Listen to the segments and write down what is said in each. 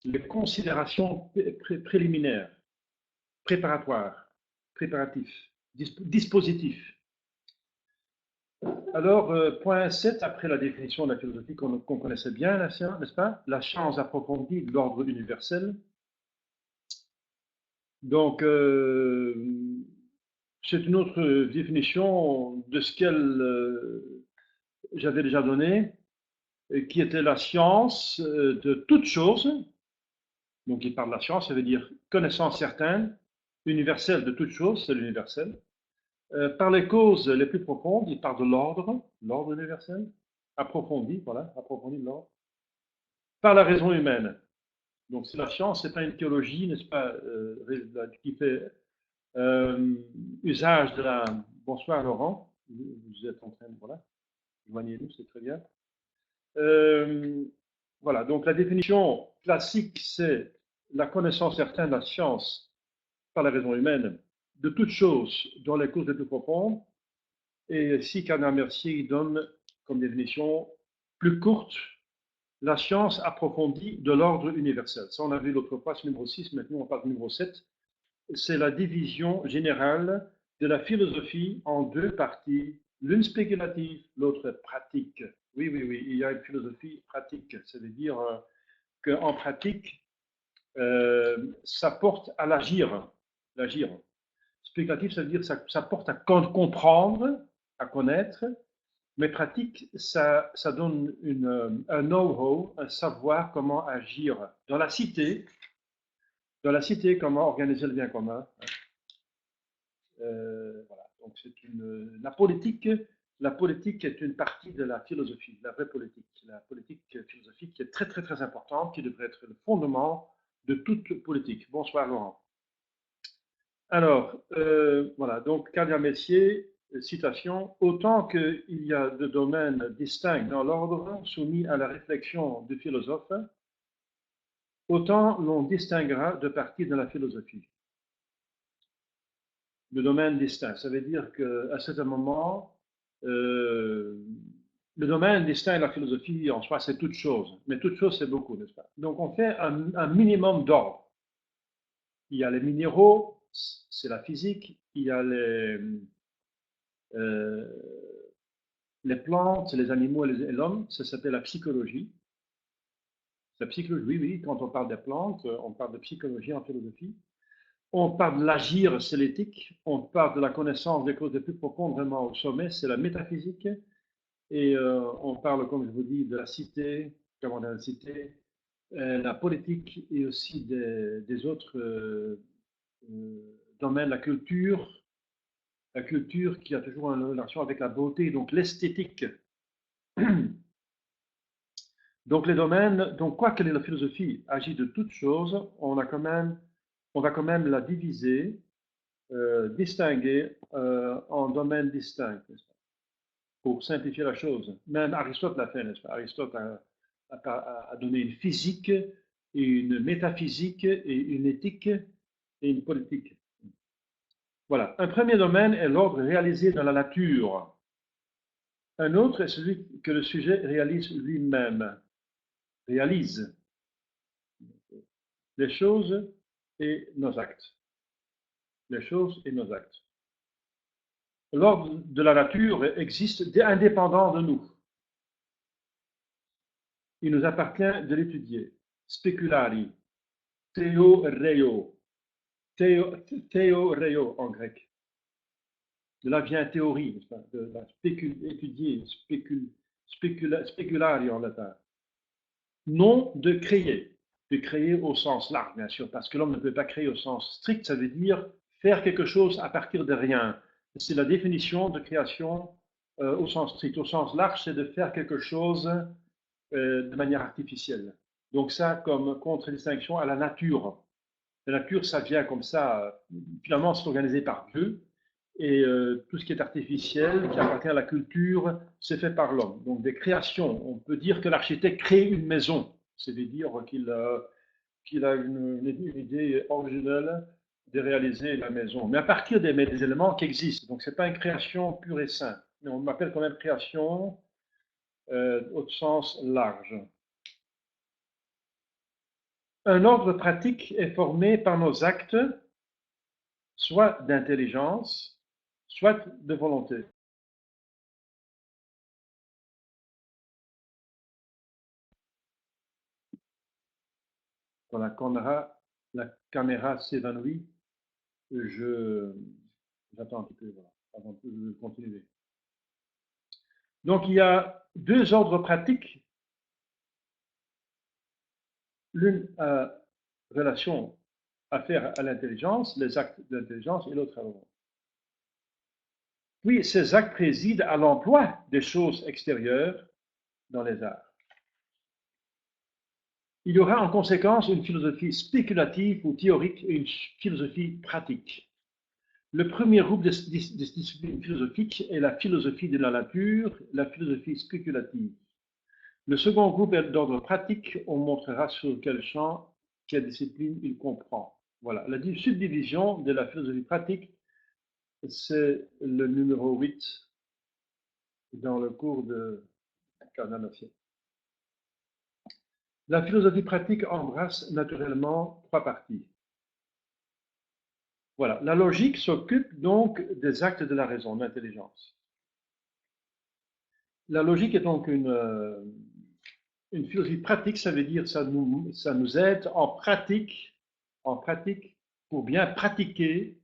les considérations préliminaires, préparatoires, préparatifs, dispositifs. Alors, point 7, après la définition de la philosophie qu'on connaissait bien, n'est-ce pas? La science approfondie de l'ordre universel. Donc, c'est une autre définition de ce qu'elle j'avais déjà donné, qui était la science de toute chose. Donc, il parle de la science, ça veut dire connaissance certaine, universelle de toute chose, c'est l'universel. Par les causes les plus profondes, il parle de l'ordre universel, approfondi, voilà, approfondi de l'ordre. Par la raison humaine. Donc, c'est la science, c'est pas une théologie, n'est-ce pas, qui fait usage de la. Bonsoir Laurent, vous êtes en train de. Voilà, joignez-nous, c'est très bien. Voilà, donc la définition classique, c'est la connaissance certaine de la science par la raison humaine de toute chose dont les causes les plus profondes. Et ici, Cardinal Mercier donne comme définition plus courte la science approfondie de l'ordre universel. Ça, on a vu l'autre fois, c'est numéro 6, maintenant on parle de numéro 7. C'est la division générale de la philosophie en deux parties, l'une spéculative, l'autre pratique. Oui, oui, oui, il y a une philosophie pratique, ça veut dire qu'en pratique, ça porte à l'agir. Spéculatif, ça veut dire que ça porte à comprendre, à connaître, mais pratique, ça donne un know-how, un savoir comment agir dans la cité, comment organiser le bien commun. Voilà. Donc c'est la politique est une partie de la philosophie, la vraie politique, la politique philosophique qui est très très très importante, qui devrait être le fondement de toute politique. Bonsoir Laurent. Alors, voilà, donc Cardinal Mercier, citation, autant qu'il y a de domaines distincts dans l'ordre soumis à la réflexion du philosophe, autant l'on distinguera de parties de la philosophie. De domaines distincts, ça veut dire qu'à certain moment, le domaine distinct de la philosophie en soi, c'est toute chose, mais toute chose, c'est beaucoup, n'est-ce pas? Donc on fait un minimum d'ordre. Il y a les minéraux, c'est la physique, il y a les plantes, les animaux et l'homme, ça s'appelle la psychologie. La psychologie, oui, oui, quand on parle des plantes, on parle de psychologie en philosophie. On parle de l'agir, c'est l'éthique. On parle de la connaissance des causes les plus profondes, vraiment au sommet, c'est la métaphysique. Et on parle, comme je vous dis, de la cité, comment dans la cité, la politique et aussi des autres domaines, la culture qui a toujours une relation avec la beauté, donc l'esthétique. Donc les domaines, donc quoi que la philosophie agit de toutes choses, on va quand même la diviser, distinguer en domaines distincts, pour simplifier la chose. Même Aristote l'a fait, n'est-ce pas? Aristote a donné une physique, et une métaphysique, et une éthique, et une politique. Voilà. Un premier domaine est l'ordre réalisé dans la nature. Un autre est celui que le sujet réalise lui-même. Réalise les choses et nos actes. Les choses et nos actes. L'ordre de la nature existe indépendant de nous. Il nous appartient de l'étudier. Speculari, theoreo, theoreo en grec. De là vient théorie, n'est-ce pas? De la étudier, speculari en latin. Non de créer au sens large, bien sûr, parce que l'homme ne peut pas créer au sens strict, ça veut dire faire quelque chose à partir de rien. C'est la définition de création au sens strict. Au sens large, c'est de faire quelque chose de manière artificielle. Donc ça, comme contre-distinction à la nature. La nature, ça vient comme ça, finalement, c'est organisé par Dieu, et tout ce qui est artificiel, qui appartient à la culture, c'est fait par l'homme. Donc des créations, on peut dire que l'architecte crée une maison, c'est-à-dire qu'il a une idée originelle de réaliser la maison, mais à partir des éléments qui existent. Donc ce n'est pas une création pure et simple, mais on m'appelle quand même création au sens large. Un ordre pratique est formé par nos actes, soit d'intelligence, soit de volonté. Quand la caméra s'évanouit, j'attends un petit peu voilà, avant de continuer. Donc il y a deux ordres pratiques, l'une a relation à faire à l'intelligence, les actes d'intelligence, et l'autre à la volonté. Puis ces actes président à l'emploi des choses extérieures dans les arts. Il y aura en conséquence une philosophie spéculative ou théorique et une philosophie pratique. Le premier groupe de disciplines philosophiques est la philosophie de la nature, la philosophie spéculative. Le second groupe est d'ordre pratique, on montrera sur quel champ, quelle discipline il comprend. Voilà, la subdivision de la philosophie pratique, c'est le numéro 8 dans le cours de Carnavacier. La philosophie pratique embrasse naturellement trois parties. Voilà, la logique s'occupe donc des actes de la raison, de l'intelligence. La logique est donc une philosophie pratique, ça veut dire ça nous aide en pratique pour bien pratiquer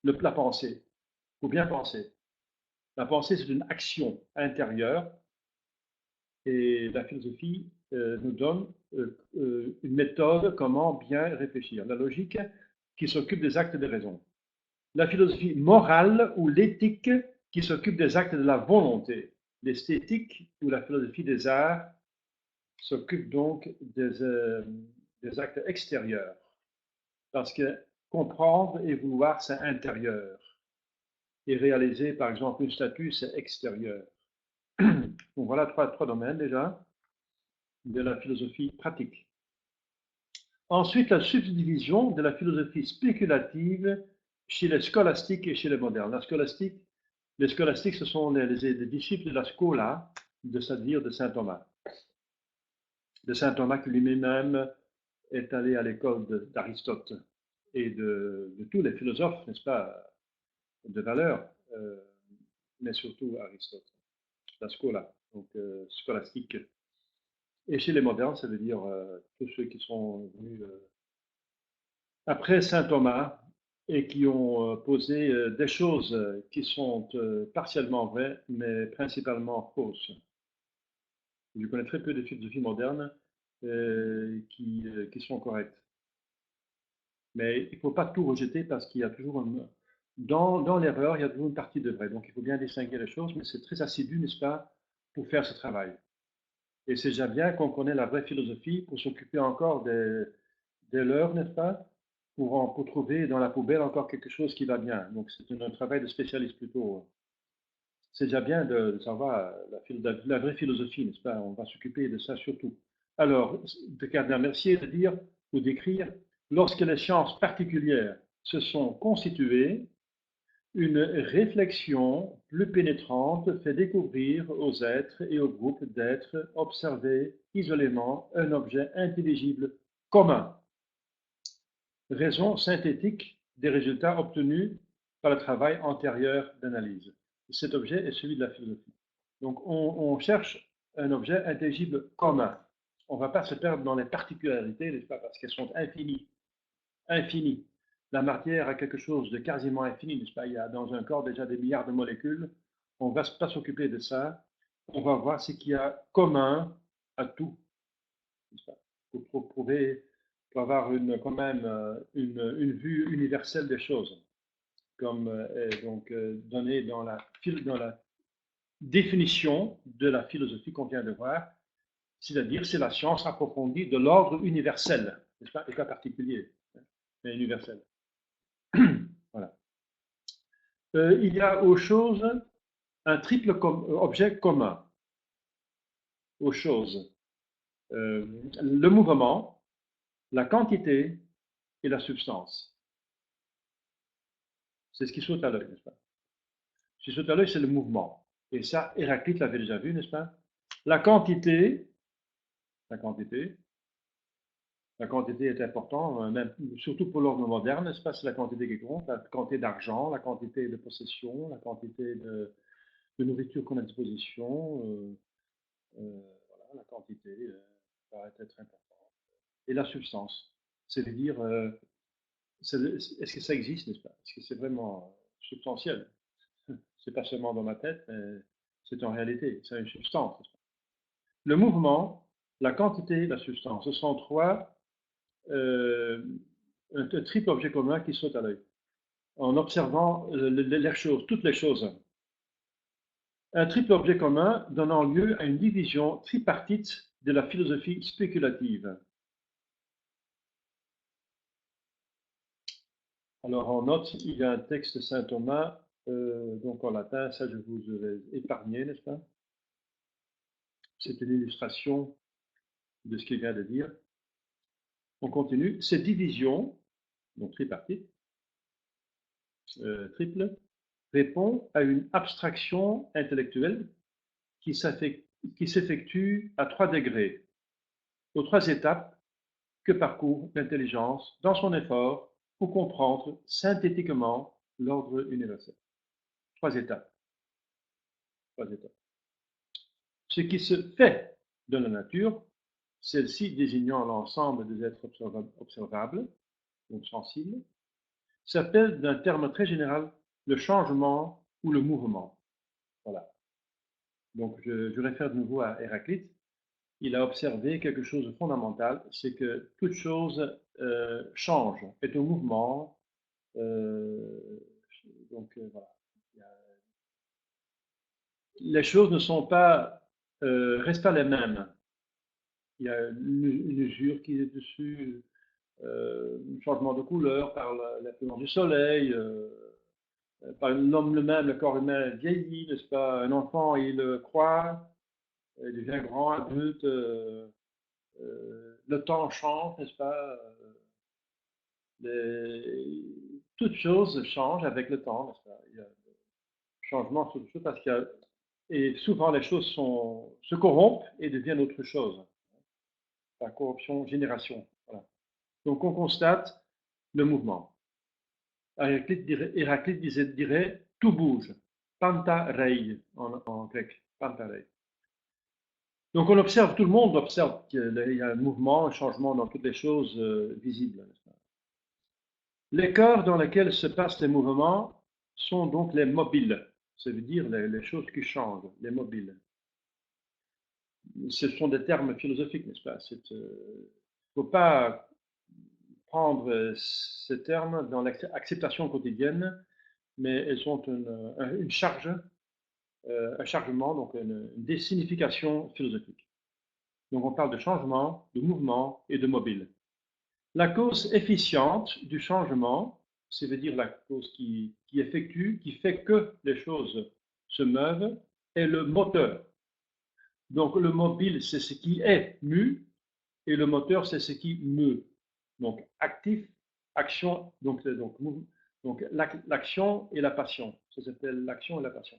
la pensée, pour bien penser. La pensée, c'est une action intérieure et la philosophie nous donne une méthode comment bien réfléchir. La logique qui s'occupe des actes de raison. La philosophie morale ou l'éthique qui s'occupe des actes de la volonté. L'esthétique ou la philosophie des arts s'occupe donc des actes extérieurs. Parce que comprendre et vouloir, c'est intérieur. Et réaliser, par exemple, une statue, c'est extérieur. Donc voilà trois domaines déjà de la philosophie pratique. Ensuite, la subdivision de la philosophie spéculative chez les scolastiques et chez les modernes. Les scolastiques, ce sont les disciples de la Scola, c'est-à-dire de saint Thomas. De saint Thomas qui lui-même est allé à l'école d'Aristote et de tous les philosophes, n'est-ce pas, de valeur, mais surtout Aristote, la Scola, donc scolastique. Et chez les modernes, ça veut dire tous ceux qui sont venus après saint Thomas et qui ont posé des choses qui sont partiellement vraies, mais principalement fausses. Je connais très peu de philosophies modernes qui sont correctes. Mais il ne faut pas tout rejeter parce qu'il y a toujours dans l'erreur, il y a toujours une partie de vrai. Donc il faut bien distinguer les choses, mais c'est très assidu, n'est-ce pas, pour faire ce travail. Et c'est déjà bien qu'on connaît la vraie philosophie pour s'occuper encore des leurs, n'est-ce pas, pour trouver dans la poubelle encore quelque chose qui va bien. Donc c'est un travail de spécialiste plutôt. C'est déjà bien de savoir la vraie philosophie, n'est-ce pas? On va s'occuper de ça surtout. Alors, de Cardinal Mercier de dire ou d'écrire, lorsque les sciences particulières se sont constituées, une réflexion plus pénétrante fait découvrir aux êtres et aux groupes d'êtres observés isolément un objet intelligible commun. Raison synthétique des résultats obtenus par le travail antérieur d'analyse. Cet objet est celui de la philosophie. Donc on cherche un objet intelligible commun. On ne va pas se perdre dans les particularités, n'est-ce pas, parce qu'elles sont infinies. Infinies. La matière a quelque chose de quasiment infini, n'est-ce pas? Il y a dans un corps déjà des milliards de molécules. On ne va pas s'occuper de ça. On va voir ce qu'il y a commun à tout, n'est-ce pas? Pour prouver, pour avoir quand même une vue universelle des choses, comme donc donné dans la définition de la philosophie qu'on vient de voir, c'est-à-dire c'est la science approfondie de l'ordre universel, n'est-ce pas, et pas particulier, mais universel. Voilà. Il y a aux choses un triple objet commun aux choses. Le mouvement, la quantité et la substance. C'est ce qui saute à l'œil, n'est-ce pas? Ce qui saute à l'œil, c'est le mouvement. Et ça, Héraclite l'avait déjà vu, n'est-ce pas? La quantité, La quantité est importante, même, surtout pour l'ordre moderne, n'est-ce pas? C'est la quantité qui compte, la quantité d'argent, la quantité de possession, la quantité de nourriture qu'on a à disposition. Voilà, la quantité va être importante. Et la substance, c'est-à-dire, est-ce que ça existe, n'est-ce pas? Est-ce que c'est vraiment substantiel? C'est pas seulement dans ma tête, mais c'est en réalité, c'est une substance. Le mouvement, la quantité, la substance, ce sont un triple objet commun qui saute à l'œil en observant les choses, toutes les choses. Un triple objet commun donnant lieu à une division tripartite de la philosophie spéculative. Alors en note, il y a un texte de saint Thomas, donc en latin, ça je vous l'ai épargné, n'est-ce pas? C'est une illustration de ce qu'il vient de dire. On continue. Cette division, donc tripartite, triple, répond à une abstraction intellectuelle qui s'effectue à 3 degrés, aux 3 étapes que parcourt l'intelligence dans son effort pour comprendre synthétiquement l'ordre universel. 3 étapes. 3 étapes. Ce qui se fait de la nature, celle-ci désignant l'ensemble des êtres observables, donc sensibles, s'appelle d'un terme très général le changement ou le mouvement. Voilà. Donc je réfère de nouveau à Héraclite. Il a observé quelque chose de fondamental, c'est que toute chose change, est au mouvement. Voilà. Les choses ne sont pas, restent pas les mêmes. Il y a une usure qui est dessus, un changement de couleur par l'influence du soleil. Par l'homme lui-même, le corps humain vieillit, n'est-ce pas? Un enfant, il croît, il devient grand, adulte. Le temps change, n'est-ce pas? Toute chose change avec le temps, n'est-ce pas? Il y a changement sur tout parce qu'il y a, et souvent les choses se corrompent et deviennent autre chose. La corruption, génération. Voilà. Donc on constate le mouvement. Héraclite dirait tout bouge. Pantarei en grec. Pantarei. Donc on observe, tout le monde observe qu'il y a un mouvement, un changement dans toutes les choses visibles. Les corps dans lesquels se passent les mouvements sont donc les mobiles, ça veut dire les choses qui changent, les mobiles. Ce sont des termes philosophiques, n'est-ce pas? Il ne faut pas prendre ces termes dans l'acceptation quotidienne, mais elles ont une charge, un chargement, donc des significations philosophiques. Donc on parle de changement, de mouvement et de mobile. La cause efficiente du changement, c'est-à-dire la cause qui effectue, qui fait que les choses se meuvent, est le moteur. Donc le mobile, c'est ce qui est mu, et le moteur, c'est ce qui meut. Donc actif, action, donc l'action et la passion. Ça s'appelle l'action et la passion.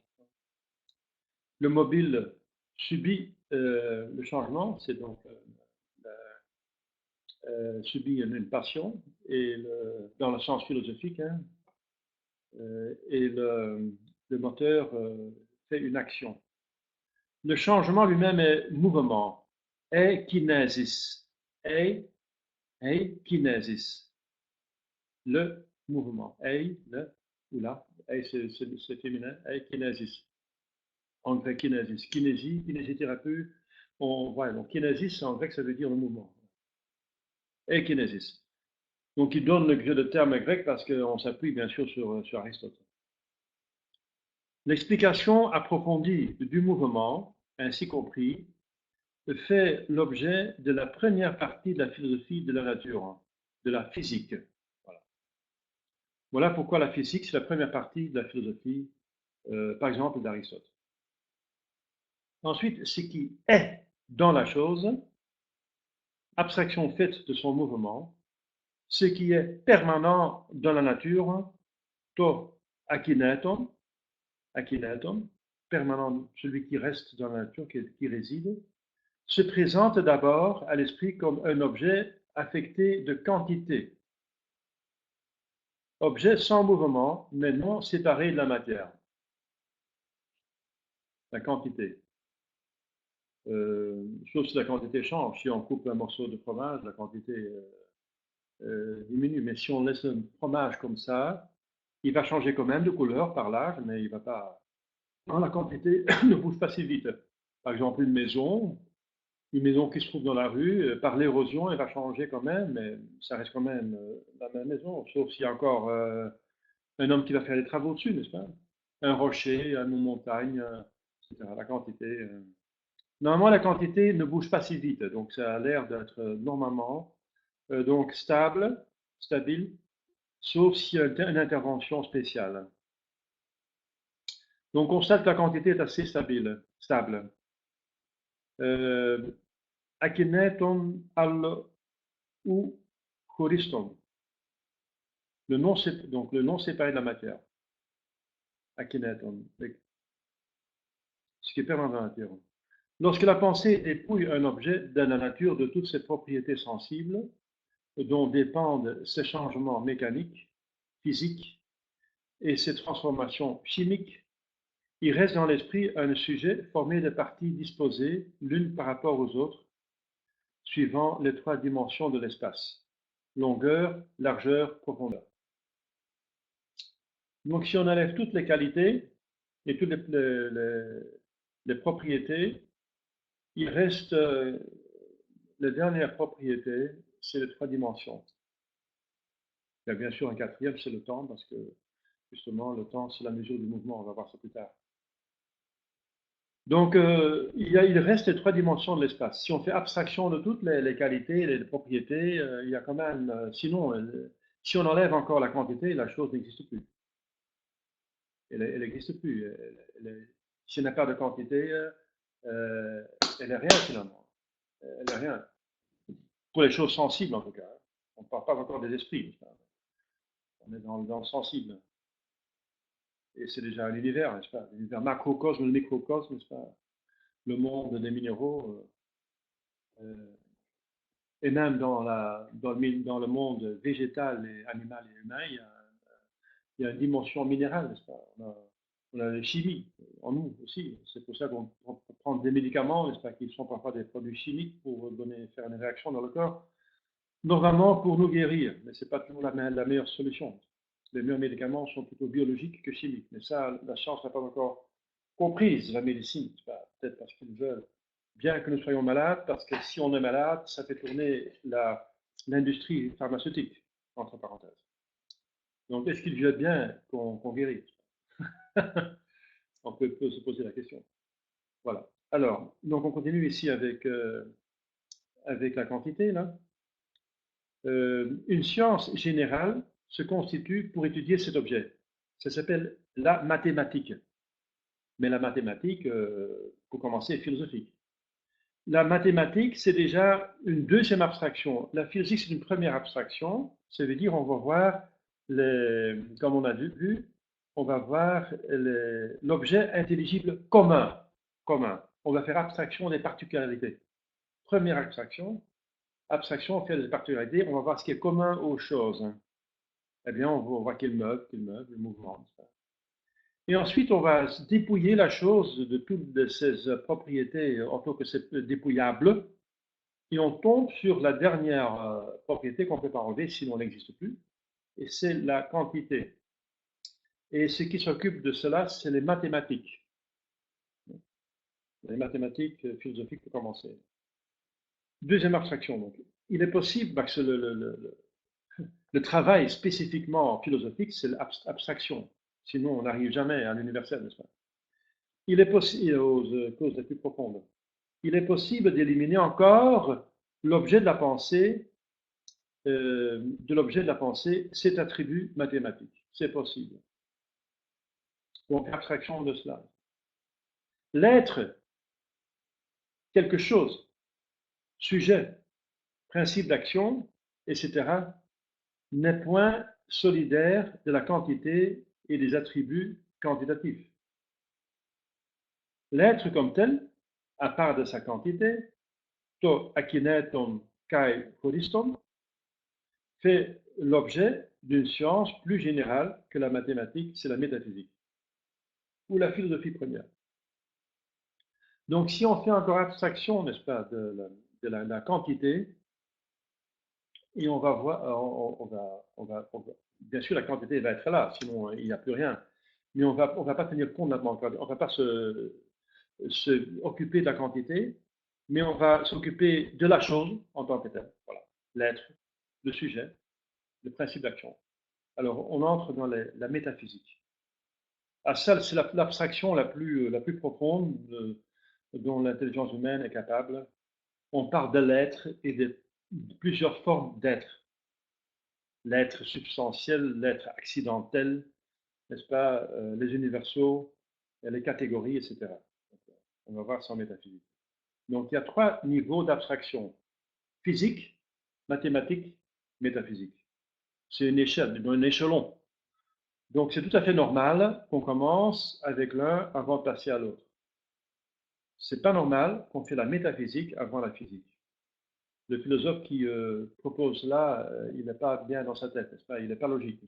Le mobile subit le changement, c'est donc subit une passion, et dans le sens philosophique, hein, et le moteur fait une action. Le changement lui-même est mouvement, est kinésis, est kinésis, le mouvement, est le ou là, c'est féminin, est kinésis. En grec, kinésis, kinésie, kinésithérapie, on voit, donc kinésis en grec ça veut dire le mouvement. Est kinésis. Donc il donne le terme grec parce qu'on s'appuie bien sûr sur Aristote. L'explication approfondie du mouvement, ainsi compris, fait l'objet de la première partie de la philosophie de la nature, de la physique. Voilà pourquoi la physique, c'est la première partie de la philosophie, par exemple, d'Aristote. Ensuite, ce qui est dans la chose, abstraction faite de son mouvement, ce qui est permanent dans la nature, to akineton, permanent, celui qui reste dans la nature, qui réside, se présente d'abord à l'esprit comme un objet affecté de quantité. Objet sans mouvement, mais non séparé de la matière. La quantité. Sauf si la quantité change. Si on coupe un morceau de fromage, la quantité diminue. Mais si on laisse un fromage comme ça, il va changer quand même de couleur par l'âge, mais il va pas. Non, la quantité ne bouge pas si vite. Par exemple, une maison qui se trouve dans la rue, par l'érosion, elle va changer quand même, mais ça reste quand même la même maison, sauf s'il y a encore un homme qui va faire les travaux dessus, n'est-ce pas? Un rocher, une montagne, etc. La quantité. Normalement, la quantité ne bouge pas si vite, donc ça a l'air d'être normalement donc stable, sauf s'il y a une intervention spéciale. Donc, on constate que la quantité est assez stable. Akineton al ou choriston. Donc le nom séparé de la matière. Akineton. Ce qui est permanent dans la nature. Lorsque la pensée dépouille un objet de la nature de toutes ses propriétés sensibles, dont dépendent ses changements mécaniques, physiques et ses transformations chimiques, il reste dans l'esprit un sujet formé de parties disposées l'une par rapport aux autres, suivant les trois dimensions de l'espace: longueur, largeur, profondeur. Donc si on enlève toutes les qualités et toutes les propriétés, il reste la dernière propriété, c'est les trois dimensions. Il y a bien sûr un quatrième, c'est le temps, parce que justement, le temps, c'est la mesure du mouvement, on va voir ça plus tard. Donc, il reste les trois dimensions de l'espace. Si on fait abstraction de toutes les qualités, les propriétés, il y a quand même, sinon, si on enlève encore la quantité, la chose n'existe plus. Elle n'existe plus. Si elle n'a pas de quantité, elle n'est rien finalement. Elle n'est rien. Pour les choses sensibles en tout cas. On ne parle pas encore des esprits. On est dans le sensible. Et c'est déjà un univers, n'est-ce pas? L'univers macrocosme, le microcosme, n'est-ce pas? Le monde des minéraux. Et même dans le monde végétal, et animal et humain, il y a une dimension minérale, n'est-ce pas? On a la chimie en nous aussi. C'est pour ça qu'on prend des médicaments, n'est-ce pas, qui sont parfois des produits chimiques pour faire une réaction dans le corps, normalement pour nous guérir, mais ce n'est pas toujours la meilleure solution. Les meilleurs médicaments sont plutôt biologiques que chimiques, mais ça, la science n'a pas encore comprise, la médecine, peut-être parce qu'ils veulent bien que nous soyons malades, parce que si on est malade, ça fait tourner l'industrie pharmaceutique, entre parenthèses. Donc, est-ce qu'il veut bien qu'on guérisse? On peut se poser la question. Voilà. Alors, donc on continue ici avec la quantité, là. Une science générale se constitue pour étudier cet objet. Ça s'appelle la mathématique. Mais la mathématique, pour commencer, est philosophique. La mathématique, c'est déjà une deuxième abstraction. La physique, c'est une première abstraction. Ça veut dire on va voir, comme on a vu, on va voir l'objet intelligible commun. On va faire abstraction des particularités. Première abstraction, on fait des particularités, on va voir ce qui est commun aux choses. Eh bien, on voit quel meuble, le mouvement. Et ensuite, on va dépouiller la chose de toutes ses propriétés en tant que c'est dépouillable. Et on tombe sur la dernière propriété qu'on ne peut pas enlever, sinon elle n'existe plus. Et c'est la quantité. Et ce qui s'occupe de cela, c'est les mathématiques. Les mathématiques philosophiques pour commencer. Deuxième abstraction, donc. Il est possible, parce que le travail spécifiquement philosophique, c'est l'abstraction. Sinon, on n'arrive jamais à l'universel, n'est-ce pas? Il est possible, aux causes les plus profondes, il est possible d'éliminer encore l'objet de la pensée, cet attribut mathématique. C'est possible. Donc, abstraction de cela. L'être, quelque chose, sujet, principe d'action, etc., n'est point solidaire de la quantité et des attributs quantitatifs. L'être comme tel, à part de sa quantité, to akineton kai choriston, fait l'objet d'une science plus générale que la mathématique, c'est la métaphysique, ou la philosophie première. Donc si on fait encore abstraction, n'est-ce pas, de la quantité, et on va voir, bien sûr la quantité va être là, sinon il n'y a plus rien, mais on va pas tenir compte de la quantité, on va pas se occuper de la quantité, mais on va s'occuper de la chose en tant que telle. Voilà, l'être, le sujet, le principe d'action. Alors, on entre dans la métaphysique. Ah, ça, c'est l'abstraction la plus profonde dont l'intelligence humaine est capable. On parle de l'être et de plusieurs formes d'être. L'être substantiel, l'être accidentel, n'est-ce pas, les universaux, les catégories, etc. On va voir ça en métaphysique. Donc, il y a trois niveaux d'abstraction. Physique, mathématique, métaphysique. C'est une échelle, un échelon. Donc, c'est tout à fait normal qu'on commence avec l'un avant de passer à l'autre. C'est pas normal qu'on fait la métaphysique avant la physique. Le philosophe qui propose cela, il n'est pas bien dans sa tête, n'est-ce pas? Il n'est pas logique.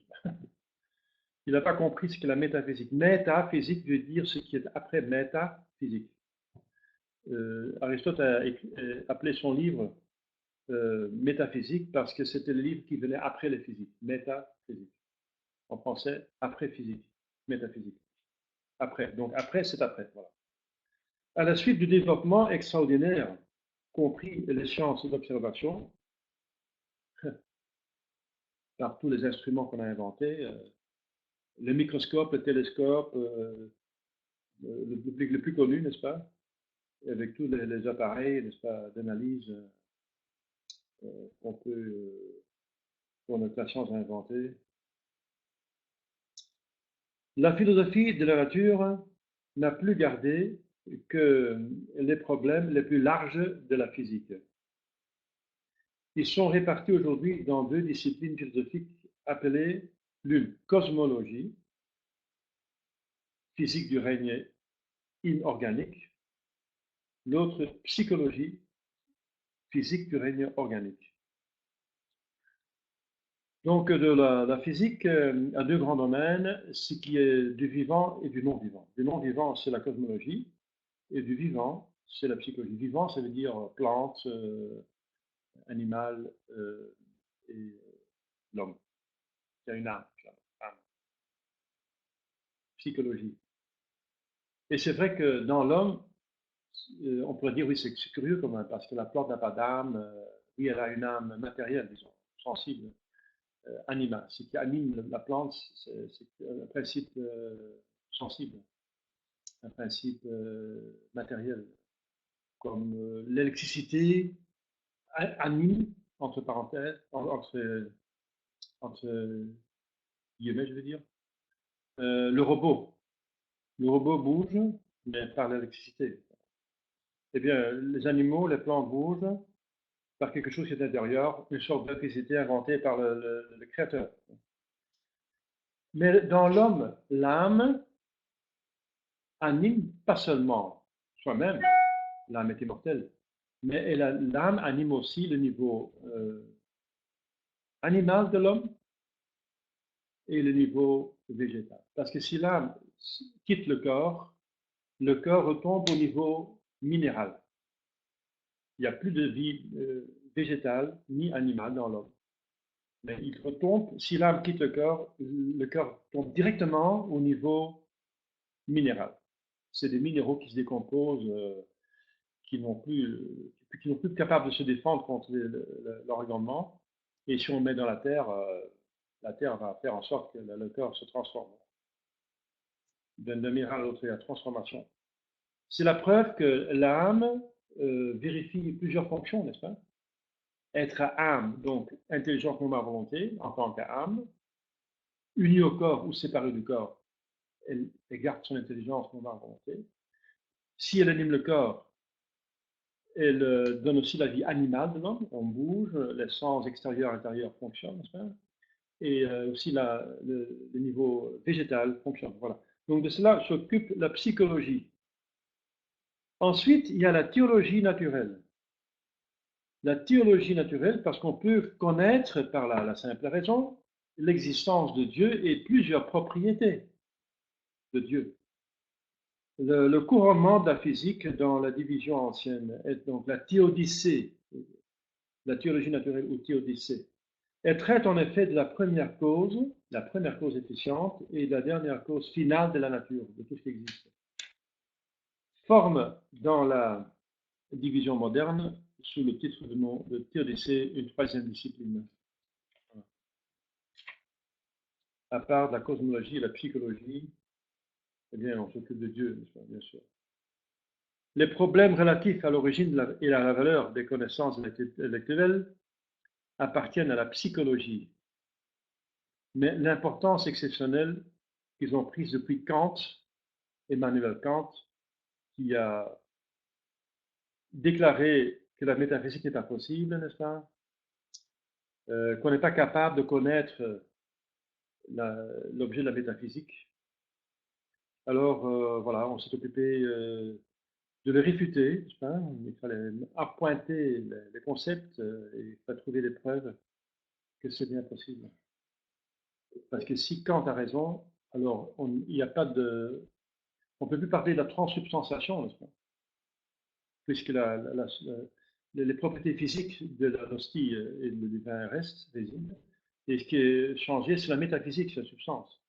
Il n'a pas compris ce qu'est la métaphysique. Métaphysique veut dire ce qui est après métaphysique. Aristote a appelé son livre métaphysique parce que c'était le livre qui venait après les physiques. Métaphysique. En français, après physique. Métaphysique. Après. Donc après, c'est après. Voilà. À la suite du développement extraordinaire, compris les sciences d'observation, par tous les instruments qu'on a inventés, le microscope, le télescope, le plus connu, n'est-ce pas? Avec tous les appareils, n'est-ce pas, d'analyse qu'on que la science a inventé. La philosophie de la nature n'a plus gardé que les problèmes les plus larges de la physique. Ils sont répartis aujourd'hui dans deux disciplines philosophiques appelées l'une cosmologie, physique du règne inorganique, l'autre psychologie, physique du règne organique. Donc de la physique a deux grands domaines, ce qui est du vivant et du non-vivant. Du non-vivant, c'est la cosmologie, et du vivant, c'est la psychologie. Vivant, ça veut dire plante, animal et l'homme. Il y a une âme, psychologie. Et c'est vrai que dans l'homme, on pourrait dire, oui, c'est curieux quand même, parce que la plante n'a pas d'âme. Oui, elle a une âme matérielle, disons, sensible, animale. Ce qui anime la plante, c'est un principe sensible, un principe matériel, comme l'électricité anime, entre parenthèses, entre guillemets, je veux dire, le robot. Le robot bouge, mais par l'électricité. Eh bien, les animaux, les plantes bougent par quelque chose qui est intérieur, une sorte d'électricité inventée par le créateur. Mais dans l'homme, l'âme anime pas seulement soi-même, l'âme est immortelle, mais l'âme anime aussi le niveau animal de l'homme et le niveau végétal. Parce que si l'âme quitte le corps retombe au niveau minéral. Il n'y a plus de vie végétale ni animale dans l'homme. Mais il retombe, si l'âme quitte le corps tombe directement au niveau minéral. C'est des minéraux qui se décomposent, qui n'ont plus de capable de se défendre contre l'environnement. Et si on le met dans la terre va faire en sorte que le corps se transforme. D'un minéral à l'autre, il y a transformation. C'est la preuve que l'âme vérifie plusieurs fonctions, n'est-ce pas? Être âme, donc intelligence non ma volonté, en tant qu'âme, unie au corps ou séparée du corps, elle garde son intelligence non ma volonté. Si elle anime le corps, elle donne aussi la vie animale de l'homme, on bouge, les sens extérieurs et intérieurs fonctionnent, n'est-ce pas? Et aussi le niveau végétal fonctionne. Voilà. Donc de cela s'occupe la psychologie. Ensuite, il y a la théologie naturelle. La théologie naturelle, parce qu'on peut connaître par la simple raison l'existence de Dieu et plusieurs propriétés de Dieu. Le couronnement de la physique dans la division ancienne est donc la théodicée, la théologie naturelle ou théodicée. Elle traite en effet de la première cause efficiente et de la dernière cause finale de la nature, de tout ce qui existe. Forme dans la division moderne, sous le titre de théodicée, une troisième discipline. À part de la cosmologie et la psychologie, eh bien, on s'occupe de Dieu, bien sûr. Les problèmes relatifs à l'origine et à la valeur des connaissances intellectuelles appartiennent à la psychologie. Mais l'importance exceptionnelle qu'ils ont prise depuis Kant, Emmanuel Kant, qui a déclaré que la métaphysique n'est pas possible, n'est-ce pas? Qu'on n'est pas capable de connaître l'objet de la métaphysique. Alors, voilà, on s'est occupé de le réfuter, n'est-ce pas? Il fallait appointer les concepts et il fallait trouver des preuves que c'est bien possible. Parce que si Kant a raison, alors il n'y a pas de... On ne peut plus parler de la transsubstantiation, n'est-ce pas? Puisque les propriétés physiques de l'hostie et du divin restent, résident. Et ce qui est changé, c'est la métaphysique, c'est la substance.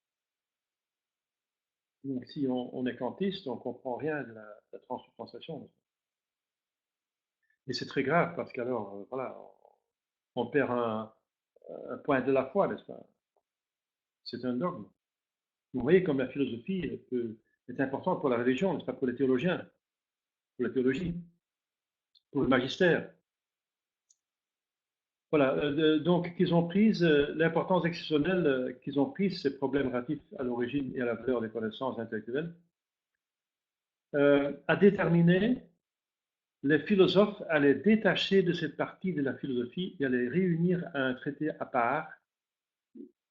Donc si on est kantiste, on ne comprend rien de la transsubstantiation. Et c'est très grave parce qu'alors, voilà, on perd un point de la foi, n'est-ce pas? C'est un dogme. Vous voyez comme la philosophie est importante pour la religion, n'est-ce pas, pour les théologiens, pour la théologie, pour le magistère. Voilà, donc qu'ils ont prise, l'importance exceptionnelle qu'ils ont prise, ces problèmes relatifs à l'origine et à la valeur des connaissances intellectuelles, a déterminé les philosophes à les détacher de cette partie de la philosophie et à les réunir à un traité à part,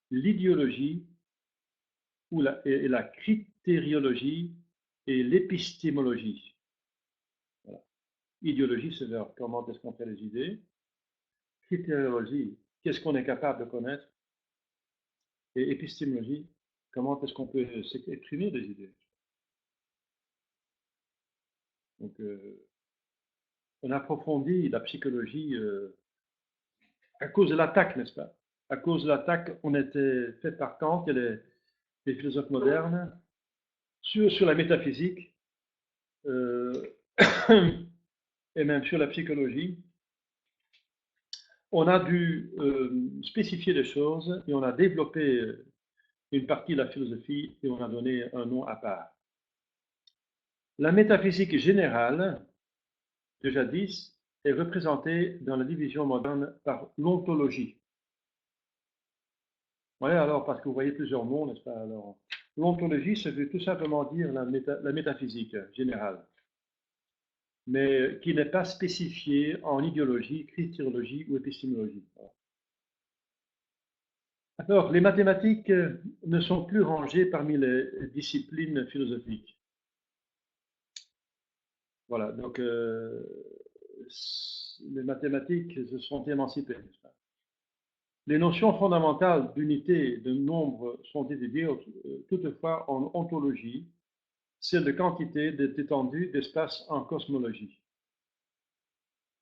l'idéologie et la critériologie et l'épistémologie. Voilà. Idéologie, c'est comment est-ce qu'on fait les idées. Critériologie, qu'est-ce qu'on est capable de connaître. Et épistémologie, comment est-ce qu'on peut exprimer des idées. Donc, on approfondit la psychologie à cause de l'attaque, n'est-ce pas? À cause de l'attaque, on était fait par Kant et les philosophes modernes sur la métaphysique et même sur la psychologie. On a dû spécifier les choses et on a développé une partie de la philosophie et on a donné un nom à part. La métaphysique générale, de jadis, est représentée dans la division moderne par l'ontologie. Voilà, alors, parce que vous voyez plusieurs mots, n'est-ce pas? Alors, l'ontologie, ça veut tout simplement dire la métaphysique générale, mais qui n'est pas spécifiée en idéologie, critériologie ou épistémologie. Alors, les mathématiques ne sont plus rangées parmi les disciplines philosophiques. Voilà, donc les mathématiques se sont émancipées. Les notions fondamentales d'unité de nombre sont étudiées toutefois en ontologie, celles de quantité, d'étendue, d'espace en cosmologie.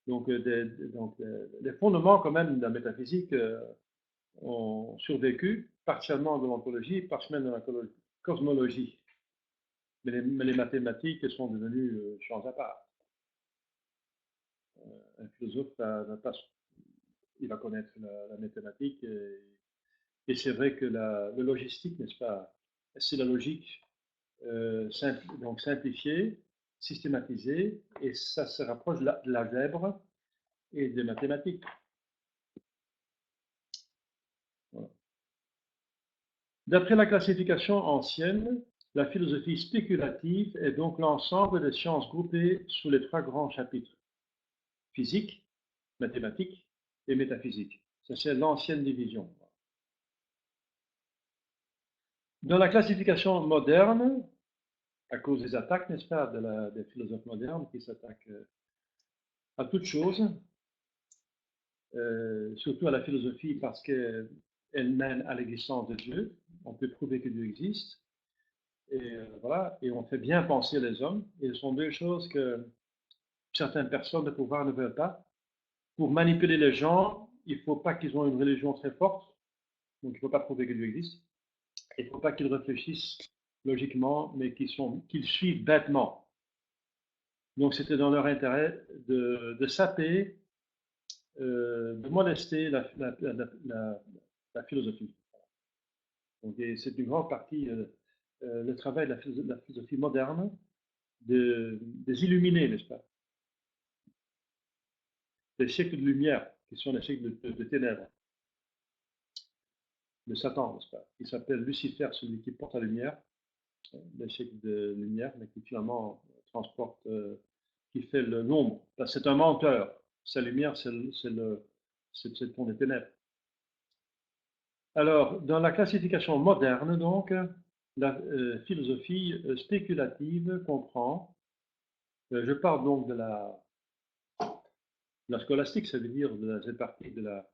Donc, les fondements quand même de la métaphysique ont survécu, partiellement de l'ontologie, partiellement de la cosmologie. Mais les mathématiques sont devenues champs à part. Un philosophe il va connaître la mathématique et c'est vrai que le logistique, n'est-ce pas, c'est la logique, donc simplifiée, systématisée, et ça se rapproche de l'algèbre et des mathématiques. Voilà. D'après la classification ancienne, la philosophie spéculative est donc l'ensemble des sciences groupées sous les trois grands chapitres: physique, mathématiques et métaphysique. Ça, c'est l'ancienne division. Dans la classification moderne, à cause des attaques, n'est-ce pas, des philosophes modernes qui s'attaquent à toute chose, surtout à la philosophie parce qu'elle mène à l'existence de Dieu. On peut prouver que Dieu existe. Et voilà, et on fait bien penser les hommes. Et ce sont deux choses que certaines personnes de pouvoir ne veulent pas. Pour manipuler les gens, il ne faut pas qu'ils aient une religion très forte. Donc il ne faut pas prouver que Dieu existe. Il ne faut pas qu'ils réfléchissent logiquement, mais qu'ils suivent bêtement. Donc c'était dans leur intérêt de saper, de molester la philosophie. Donc c'est une grande partie le travail de la philosophie moderne, des illuminés, n'est-ce pas? Des siècles de lumière, qui sont des siècles de ténèbres, de Satan, n'est-ce pas? Il s'appelle Lucifer, celui qui porte la lumière, des siècles de lumière, mais qui finalement transporte, qui fait l'ombre. C'est un menteur. Sa lumière, c'est le pont des ténèbres. Alors, dans la classification moderne, donc, la philosophie spéculative comprend, je parle donc de la scolastique, ça veut dire de cette partie de la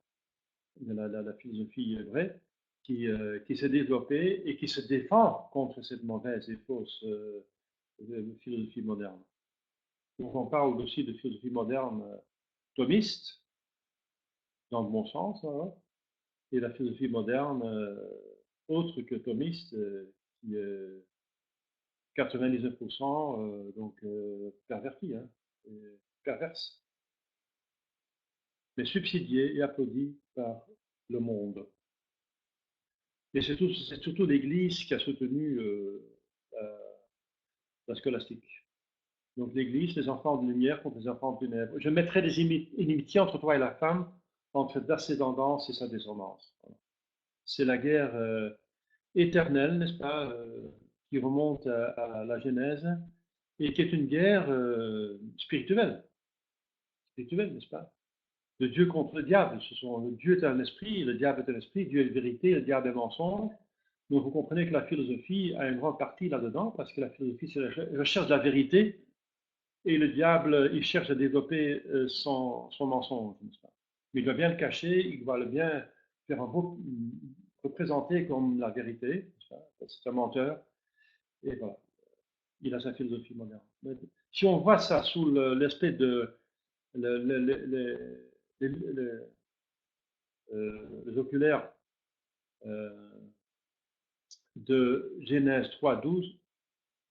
philosophie vraie, qui s'est développée et qui se défend contre cette mauvaise et fausse philosophie moderne. Donc on parle aussi de philosophie moderne thomiste, dans le bon sens, hein, et la philosophie moderne autre que thomiste, qui est 99% donc pervertie, hein, perverse, mais subsidiée et applaudie par le monde. Et c'est surtout l'Église qui a soutenu la scolastique. Donc l'Église, les enfants de lumière contre les enfants de ténèbres. Je mettrai des inimitiés entre toi et la femme, entre ta descendance et sa descendance. C'est la guerre éternelle, n'est-ce pas, qui remonte à la Genèse et qui est une guerre spirituelle, n'est-ce pas? Le Dieu contre le diable. Le Dieu est un esprit, le diable est un esprit, Dieu est vérité, le diable est mensonge. Donc vous comprenez que la philosophie a une grande partie là-dedans, parce que la philosophie, c'est la recherche de la vérité, et le diable, il cherche à développer son mensonge, n'est-ce pas? Mais il doit bien le cacher, il doit le bien faire un beau, représenter comme la vérité, c'est un menteur, et voilà, il a sa philosophie moderne. Mais si on voit ça sous l'aspect de les oculaires de Genèse 3.12,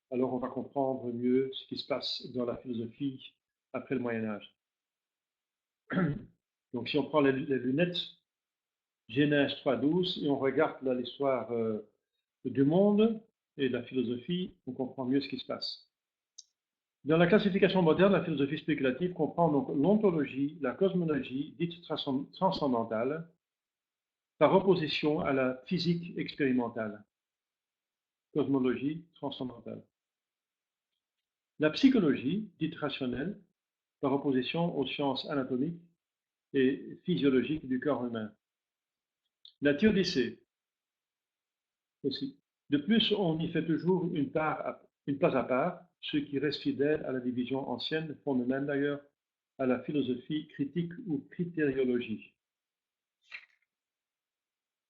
alors on va comprendre mieux ce qui se passe dans la philosophie après le Moyen-Âge. Donc si on prend les lunettes Genèse 3.12 et on regarde l'histoire du monde et de la philosophie, on comprend mieux ce qui se passe. Dans la classification moderne, la philosophie spéculative comprend donc l'ontologie, la cosmologie dite transcendantale, par opposition à la physique expérimentale. Cosmologie transcendantale. La psychologie, dite rationnelle, par opposition aux sciences anatomiques et physiologiques du corps humain. La théodicée aussi. De plus, on y fait toujours une place à part. Ceux qui restent fidèles à la division ancienne font de même d'ailleurs à la philosophie critique ou critériologie.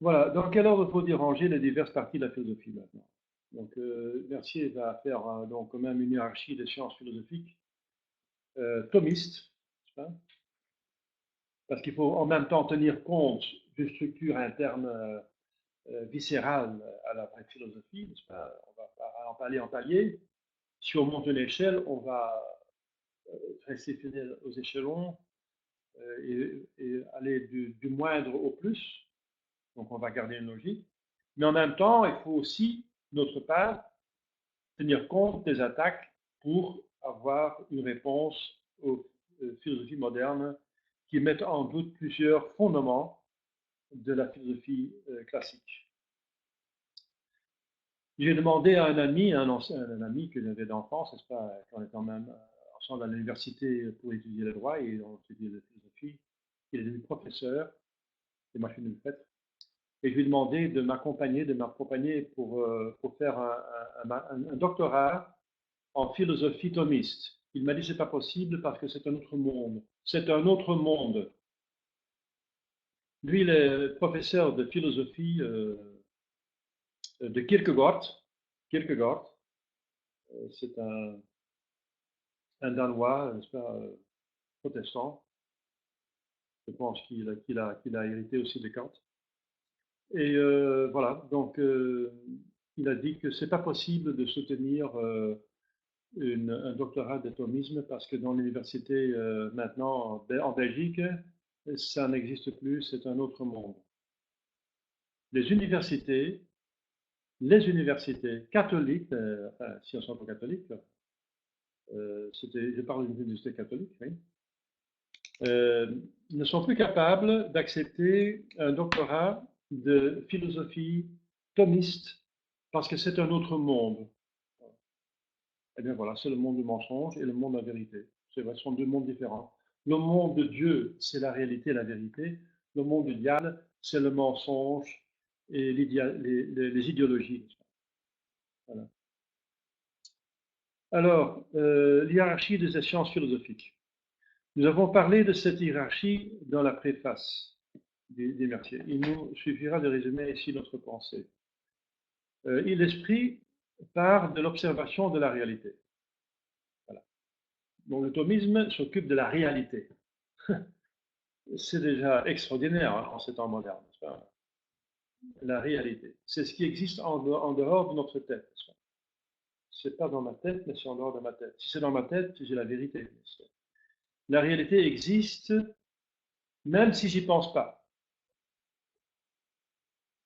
Voilà, dans quel ordre faut-il ranger les diverses parties de la philosophie maintenant? Donc, Mercier va faire donc quand même une hiérarchie des sciences philosophiques thomistes, parce qu'il faut en même temps tenir compte de structures internes viscérales à la vraie philosophie. On va pas en parler en palier. Si on monte une échelle, on va rester fidèle aux échelons et aller du moindre au plus. Donc, on va garder une logique. Mais en même temps, il faut aussi, d'autre part, tenir compte des attaques pour avoir une réponse aux philosophies modernes qui mettent en doute plusieurs fondements de la philosophie classique. J'ai demandé à un ami que j'avais d'enfance, n'est-ce pas, quand on était même ensemble à l'université pour étudier le droit et on étudiait la philosophie. Il est devenu professeur, et moi je suis devenu prêtre. Et je lui ai demandé de m'accompagner pour faire un doctorat en philosophie thomiste. Il m'a dit c'est pas possible parce que c'est un autre monde. C'est un autre monde. Lui, il est professeur de philosophie de Kierkegaard. Kierkegaard, c'est un Danois, n'est-ce pas, protestant. Je pense qu'il a hérité aussi de Kant. Et voilà, donc il a dit que c'est pas possible de soutenir un doctorat de thomisme parce que dans l'université maintenant en Belgique, ça n'existe plus, c'est un autre monde. Les universités, les universités catholiques, enfin, si elles sont pas catholiques, je parle d'une université catholique, oui, ne sont plus capables d'accepter un doctorat de philosophie thomiste parce que c'est un autre monde. Eh bien voilà, c'est le monde du mensonge et le monde de la vérité. C'est vrai, ce sont deux mondes différents. Le monde de Dieu, c'est la réalité et la vérité. Le monde du diable, c'est le mensonge et les idéologies. Voilà. Alors, l'hiérarchie des sciences philosophiques. Nous avons parlé de cette hiérarchie dans la préface des Merciers. Il nous suffira de résumer ici notre pensée. L'esprit part de l'observation de la réalité. Voilà. Donc le thomisme s'occupe de la réalité. C'est déjà extraordinaire hein, en ces temps modernes. La réalité. C'est ce qui existe en dehors de notre tête. C'est pas dans ma tête, mais c'est en dehors de ma tête. Si c'est dans ma tête, j'ai la vérité. La réalité existe même si j'y pense pas.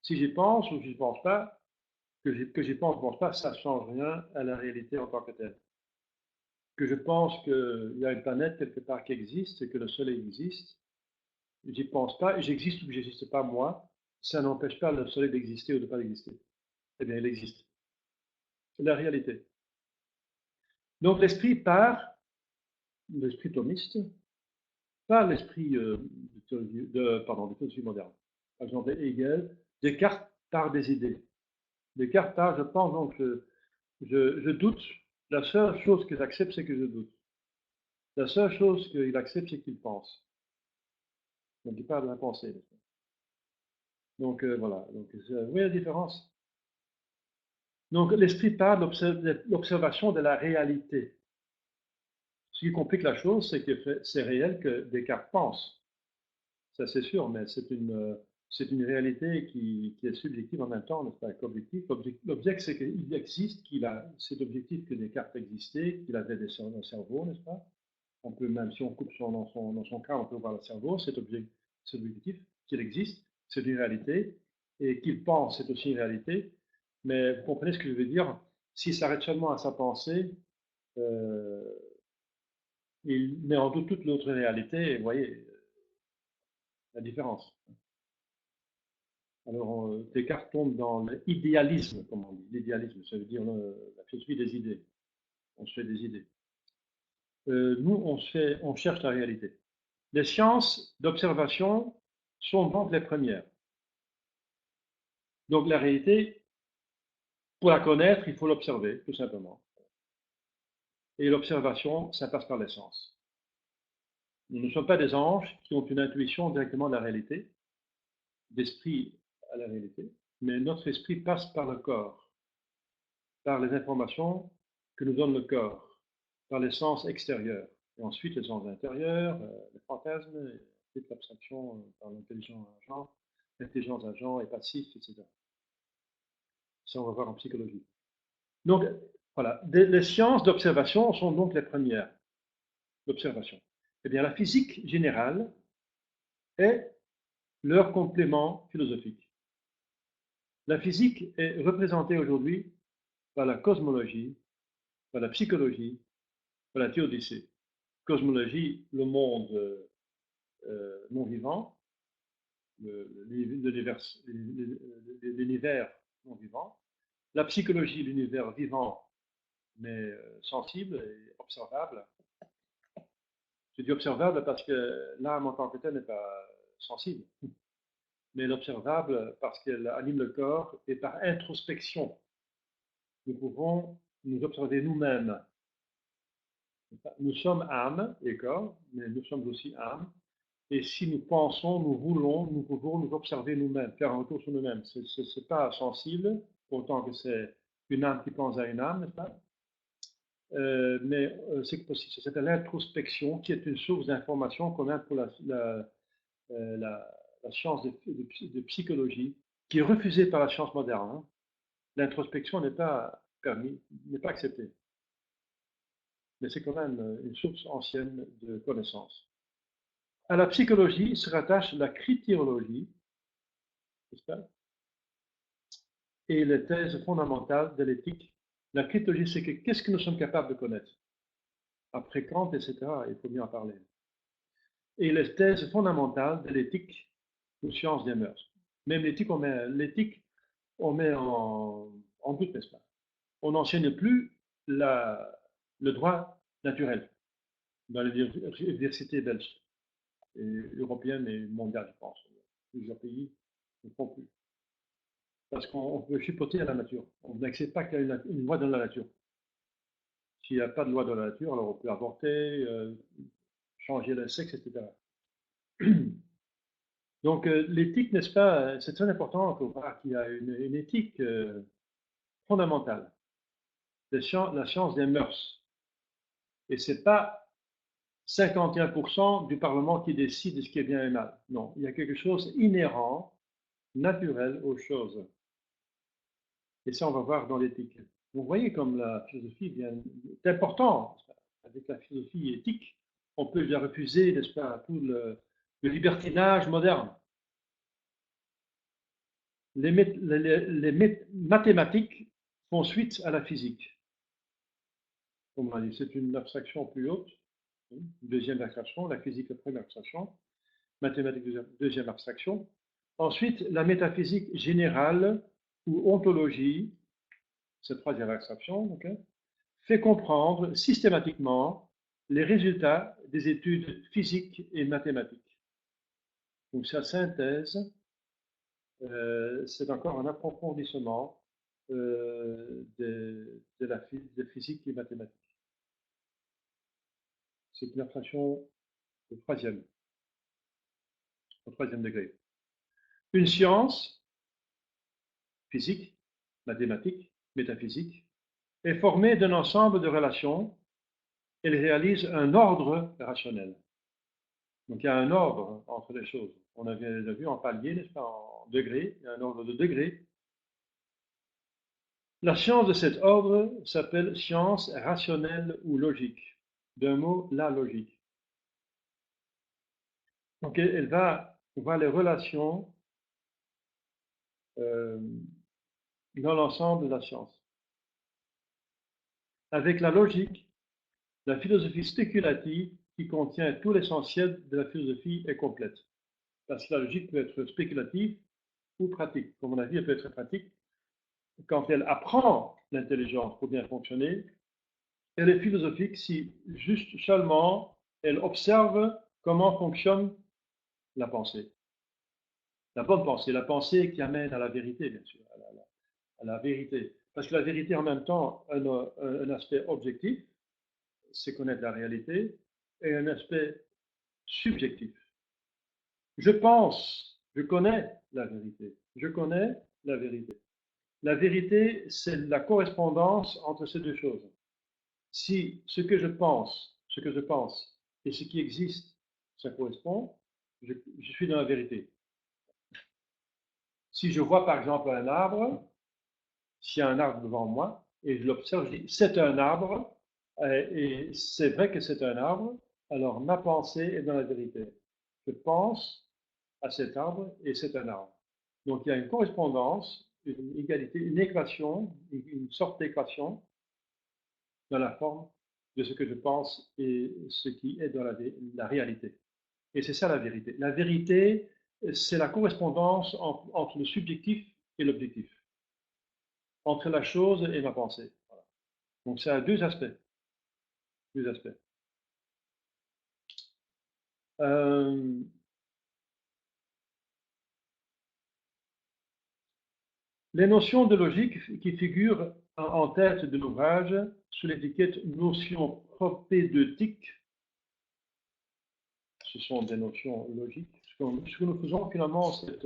Si j'y pense ou j'y pense pas, que j'y pense pas, ça ne change rien à la réalité en tant que telle. Que je pense qu'il y a une planète quelque part qui existe et que le Soleil existe, j'y pense pas, et j'existe ou que j'existe pas moi, ça n'empêche pas le Soleil d'exister ou de ne pas exister. Eh bien, il existe. C'est la réalité. Donc l'esprit part, l'esprit thomiste, par l'esprit de philosophie moderne. Par exemple, Hegel, Descartes part des idées. Descartes part, je pense, donc je doute. La seule chose que j'accepte, c'est que je doute. La seule chose qu'il accepte, c'est qu'il pense. Donc il parle de la pensée. Donc voilà. Donc, vous voyez la différence. Donc l'esprit parle de l'observation de la réalité. Ce qui complique la chose, c'est que c'est réel que Descartes pense. Ça c'est sûr, mais c'est une réalité qui est subjective en même temps, n'est-ce pas, qu'objectif. L'objectif, c'est qu'il existe, qu'il a cet objectif que Descartes existait, qu'il avait un cerveau, n'est-ce pas? On peut même, si on coupe dans son cas, on peut voir le cerveau, cet objectif, qu'il existe, c'est une réalité, et qu'il pense, c'est aussi une réalité. Mais vous comprenez ce que je veux dire? S'il s'arrête seulement à sa pensée, euh, il met en doute toute l'autre réalité, et vous voyez la différence. Alors, Descartes tombe dans l'idéalisme, comme on dit. L'idéalisme, ça veut dire la philosophie des idées. On se fait des idées. Nous, on cherche la réalité. Les sciences d'observation sont donc les premières. Donc la réalité, pour la connaître, il faut l'observer, tout simplement. Et l'observation, ça passe par les sens. Nous ne sommes pas des anges qui ont une intuition directement de la réalité, d'esprit à la réalité, mais notre esprit passe par le corps, par les informations que nous donne le corps, par les sens extérieurs, et ensuite les sens intérieurs, les fantasmes, et ensuite l'abstraction par l'intelligence agent et passif, etc. Ça, on va voir en psychologie. Donc, voilà, les sciences d'observation sont donc les premières d'observation. Eh bien, la physique générale est leur complément philosophique. La physique est représentée aujourd'hui par la cosmologie, par la psychologie, par la théodicée. Cosmologie, le monde non vivant, l'univers non vivant. La psychologie, l'univers vivant, mais sensible et observable. Je dis observable parce que l'âme en tant que telle n'est pas sensible, mais l'observable parce qu'elle anime le corps et par introspection, nous pouvons nous observer nous-mêmes. Nous sommes âme et corps, mais nous sommes aussi âme. Et si nous pensons, nous voulons, nous pouvons nous observer nous-mêmes, faire un retour sur nous-mêmes. Ce n'est pas sensible, autant que c'est une âme qui pense à une âme, n'est-ce pas? Mais c'est possible. C'est l'introspection qui est une source d'information qu'on a pour la science de psychologie, qui est refusée par la science moderne. Hein. L'introspection n'est pas permis, n'est pas acceptée. Mais c'est quand même une source ancienne de connaissances. À la psychologie se rattache la critériologie, n'est-ce pas? Et les thèses fondamentales de l'éthique. La critériologie, c'est qu'est-ce que nous sommes capables de connaître? Après Kant, etc., il faut bien en parler. Et les thèses fondamentales de l'éthique, ou science des mœurs. Même l'éthique, on met en doute, n'est-ce pas? On n'enseigne plus le droit naturel dans les universités belges, et européennes et mondiales, je pense. Plusieurs pays ne font plus. Parce qu'on peut chipoter à la nature. On n'accepte pas qu'il y a une loi dans la nature. S'il n'y a pas de loi dans la nature, alors on peut avorter, changer le sexe, etc. Donc l'éthique, n'est-ce pas, c'est très important, il faut voir qu'il y a une éthique fondamentale, la science des mœurs. Et ce n'est pas 51% du Parlement qui décide de ce qui est bien et mal. Non, il y a quelque chose inhérent, naturel aux choses. Et ça, on va voir dans l'éthique. Vous voyez comme la philosophie est importante. Avec la philosophie éthique, on peut la refuser, n'est-ce pas, tout le libertinage moderne. Les mathématiques font suite à la physique. Comme on a dit, c'est une abstraction plus haute, deuxième abstraction, la physique, la première abstraction, mathématiques, deuxième abstraction. Ensuite, la métaphysique générale ou ontologie, c'est troisième abstraction, okay, fait comprendre systématiquement les résultats des études physiques et mathématiques. Donc sa synthèse, c'est encore un approfondissement de physique et mathématiques. C'est une abstraction au troisième degré. Une science, physique, mathématique, métaphysique, est formée d'un ensemble de relations. Elle réalise un ordre rationnel. Donc il y a un ordre entre les choses. On avait déjà vu en palier, n'est-ce pas, en degrés, il y a un ordre de degrés. La science de cet ordre s'appelle science rationnelle ou logique. D'un mot, la logique. Donc elle va voir les relations dans l'ensemble de la science. Avec la logique, la philosophie spéculative qui contient tout l'essentiel de la philosophie est complète. Parce que la logique peut être spéculative ou pratique. Comme on a dit, elle peut être pratique. Quand elle apprend l'intelligence pour bien fonctionner, elle est philosophique si juste seulement elle observe comment fonctionne la pensée. La bonne pensée, la pensée qui amène à la vérité, bien sûr, à la vérité. Parce que la vérité, en même temps, a un aspect objectif, c'est connaître la réalité, et un aspect subjectif. Je pense, je connais la vérité. Je connais la vérité. La vérité, c'est la correspondance entre ces deux choses. Si ce que je pense et ce qui existe, ça correspond, je suis dans la vérité. Si je vois par exemple un arbre, s'il y a un arbre devant moi, et je l'observe, je dis c'est un arbre, et c'est vrai que c'est un arbre, alors ma pensée est dans la vérité. Je pense à cet arbre et c'est un arbre. Donc il y a une correspondance, une égalité, une équation, une sorte d'équation dans la forme de ce que je pense et ce qui est dans la réalité. Et c'est ça la vérité. La vérité, c'est la correspondance entre le subjectif et l'objectif, entre la chose et ma pensée. Voilà. Donc ça a deux aspects. Deux aspects. Les notions de logique qui figurent en tête de l'ouvrage sous l'étiquette notion propédeutique ce sont des notions logiques. Ce que nous faisons finalement, c'est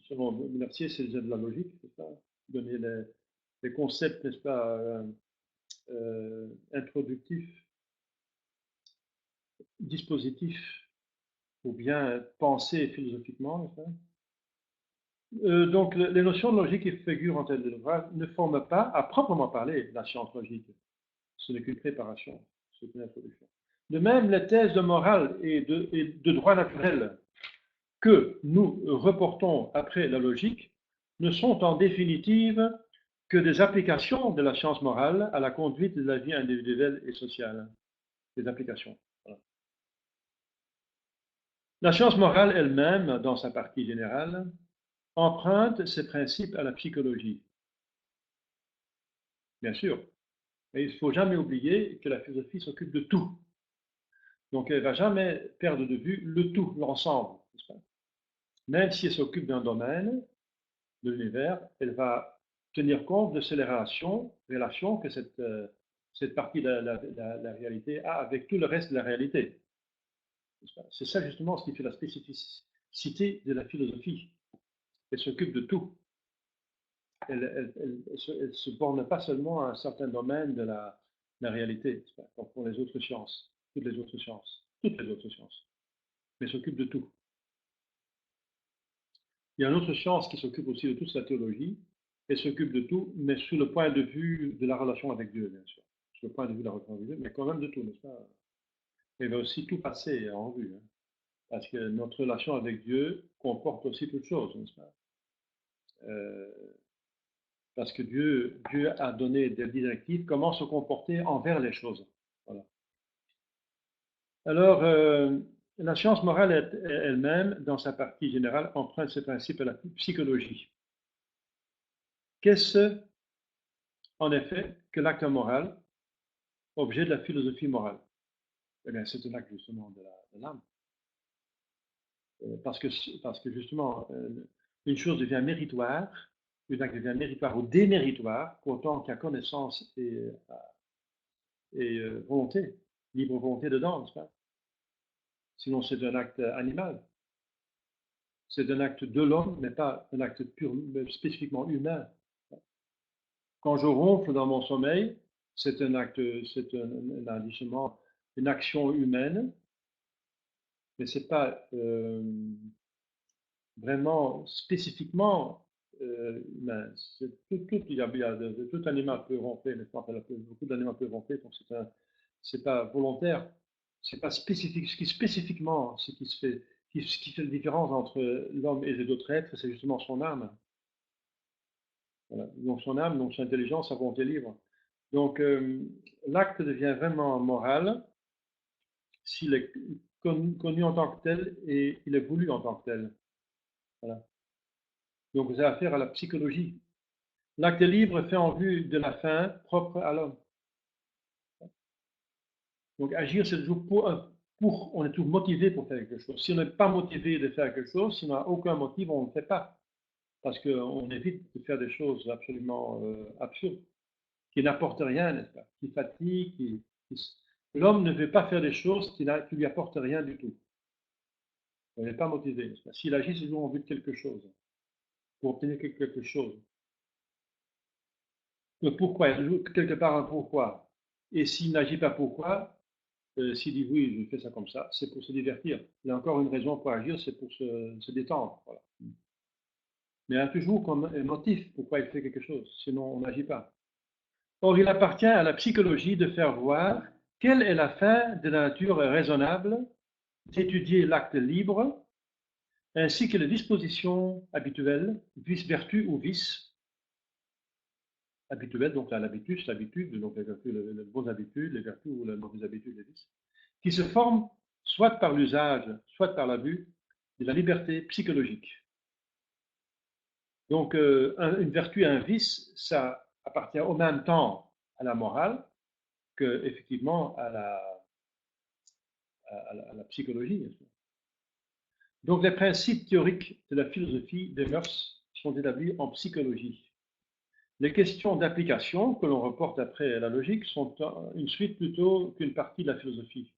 selon Mercier, c'est de la logique, c'est ça, donner les concepts, n'est-ce pas, introductifs, dispositifs, ou bien penser philosophiquement, n'est-ce pas? Donc, les notions de logique qui figurent en tête de l'ouvrage ne forment pas, à proprement parler, la science logique. Ce n'est qu'une préparation, c'est une introduction. De même, les thèses de morale et de droit naturel que nous reportons après la logique ne sont en définitive que des applications de la science morale à la conduite de la vie individuelle et sociale. Des applications. Voilà. La science morale elle-même, dans sa partie générale, emprunte ses principes à la psychologie. Bien sûr, mais il ne faut jamais oublier que la philosophie s'occupe de tout. Donc elle ne va jamais perdre de vue le tout, l'ensemble. Même si elle s'occupe d'un domaine de l'univers, elle va tenir compte de ces relations que cette partie de la réalité a avec tout le reste de la réalité. C'est ça justement ce qui fait la spécificité de la philosophie. Elle s'occupe de tout. Elle ne se borne pas seulement à un certain domaine de la réalité, comme pour les autres sciences, toutes les autres sciences, mais s'occupe de tout. Il y a une autre science qui s'occupe aussi de toute la théologie, elle s'occupe de tout, mais sous le point de vue de la relation avec Dieu, bien sûr. Sous le point de vue de la relation avec Dieu, mais quand même de tout, n'est-ce pas? Elle va aussi tout passer en vue, hein, parce que notre relation avec Dieu comporte aussi toutes choses, n'est-ce pas? Parce que Dieu a donné des directives, comment se comporter envers les choses. Voilà. Alors, la science morale elle-même, dans sa partie générale, emprunte ce principe à la psychologie. Qu'est-ce, en effet, que l'acte moral, objet de la philosophie morale? Eh bien, c'est un acte justement de l'âme. Parce que justement, une chose devient méritoire, une acte devient méritoire ou déméritoire, autant qu'il y a connaissance et volonté, libre volonté dedans, n'est-ce pas? Sinon, c'est un acte animal. C'est un acte de l'homme, mais pas un acte spécifiquement humain. Quand je ronfle dans mon sommeil, c'est un acte, c'est justement une action humaine, mais c'est pas vraiment spécifiquement humain. Tout animal peut ronfler, mais beaucoup d'animaux peuvent ronfler, donc c'est pas volontaire, c'est pas spécifique. Ce qui spécifiquement, ce qui se fait, ce qui fait la différence entre l'homme et les autres êtres, c'est justement son âme. Voilà. Donc son âme, donc son intelligence, sa volonté libre. Donc l'acte devient vraiment moral s'il est connu en tant que tel et il est voulu en tant que tel. Voilà. Donc vous avez affaire à la psychologie. L'acte libre fait en vue de la fin propre à l'homme. Donc agir, c'est toujours on est toujours motivé pour faire quelque chose. Si on n'est pas motivé de faire quelque chose, si on n'a aucun motif, on ne le fait pas. Parce qu'on évite de faire des choses absolument absurdes, qui n'apportent rien, n'est-ce pas? Qui fatiguent. L'homme ne veut pas faire des choses qui ne lui apportent rien du tout. On n'est pas motivé, n'est-ce pas? S'il agit, c'est toujours en vue de quelque chose, pour obtenir quelque chose. Donc pourquoi? Il y a toujours quelque part un pourquoi. Et s'il n'agit pas pourquoi, s'il dit oui, je fais ça comme ça, c'est pour se divertir. Il y a encore une raison pour agir, c'est pour se détendre. Voilà. Mais il y a toujours comme un motif pourquoi il fait quelque chose, sinon on n'agit pas. Or, il appartient à la psychologie de faire voir quelle est la fin de la nature raisonnable, d'étudier l'acte libre, ainsi que les dispositions habituelles, vertu ou vice, habituelles, donc l'habitus, l'habitude, donc les bonnes habitudes, les vertus ou les mauvaises habitudes, les vices, qui se forment soit par l'usage, soit par l'abus de la liberté psychologique. Donc, une vertu et un vice, ça appartient au même temps à la morale que, effectivement, à la psychologie. Donc, les principes théoriques de la philosophie des mœurs sont établis en psychologie. Les questions d'application que l'on reporte après la logique sont une suite plutôt qu'une partie de la philosophie.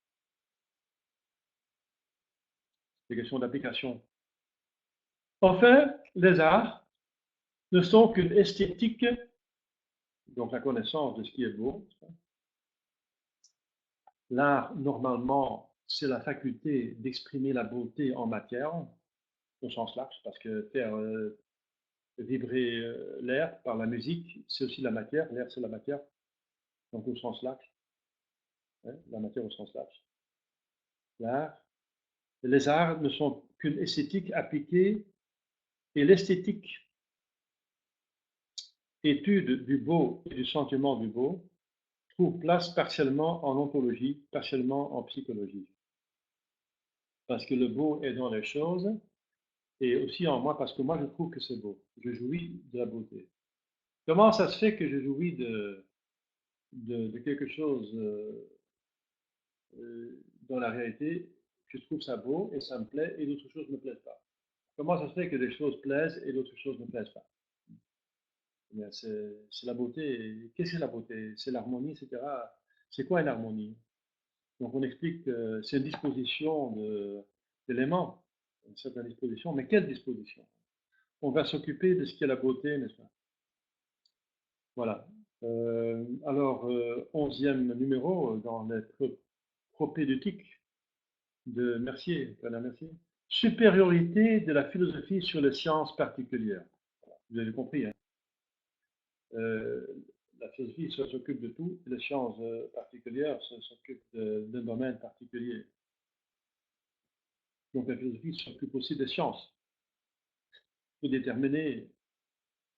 des questions d'application. Enfin, les arts ne sont qu'une esthétique, donc la connaissance de ce qui est beau. L'art, normalement, c'est la faculté d'exprimer la beauté en matière, au sens large, parce que faire vibrer l'air par la musique, c'est aussi la matière. L'air, c'est la matière, donc au sens large. Hein, la matière au sens large. L'art. Les arts ne sont qu'une esthétique appliquée, et l'esthétique, étude du beau et du sentiment du beau, trouve place partiellement en ontologie, partiellement en psychologie. Parce que le beau est dans les choses, et aussi en moi, parce que moi je trouve que c'est beau. Je jouis de la beauté. Comment ça se fait que je jouis de quelque chose dans la réalité, je trouve ça beau et ça me plaît, et d'autres choses ne me plaisent pas? Comment ça se fait que des choses plaisent et d'autres choses ne plaisent pas? C'est la beauté. Qu'est-ce que c'est la beauté? C'est l'harmonie, etc. C'est quoi une harmonie? Donc on explique que c'est une disposition d'éléments, une certaine disposition, mais quelle disposition? On va s'occuper de ce qui est la beauté, n'est-ce pas? Voilà. Alors, 11e numéro dans les propédeutiques de Mercier, Bernard Mercier. Supériorité de la philosophie sur les sciences particulières. Vous avez compris, hein? La philosophie s'occupe de tout, et les sciences particulières s'occupent d'un domaine particulier. Donc la philosophie s'occupe aussi des sciences, pour déterminer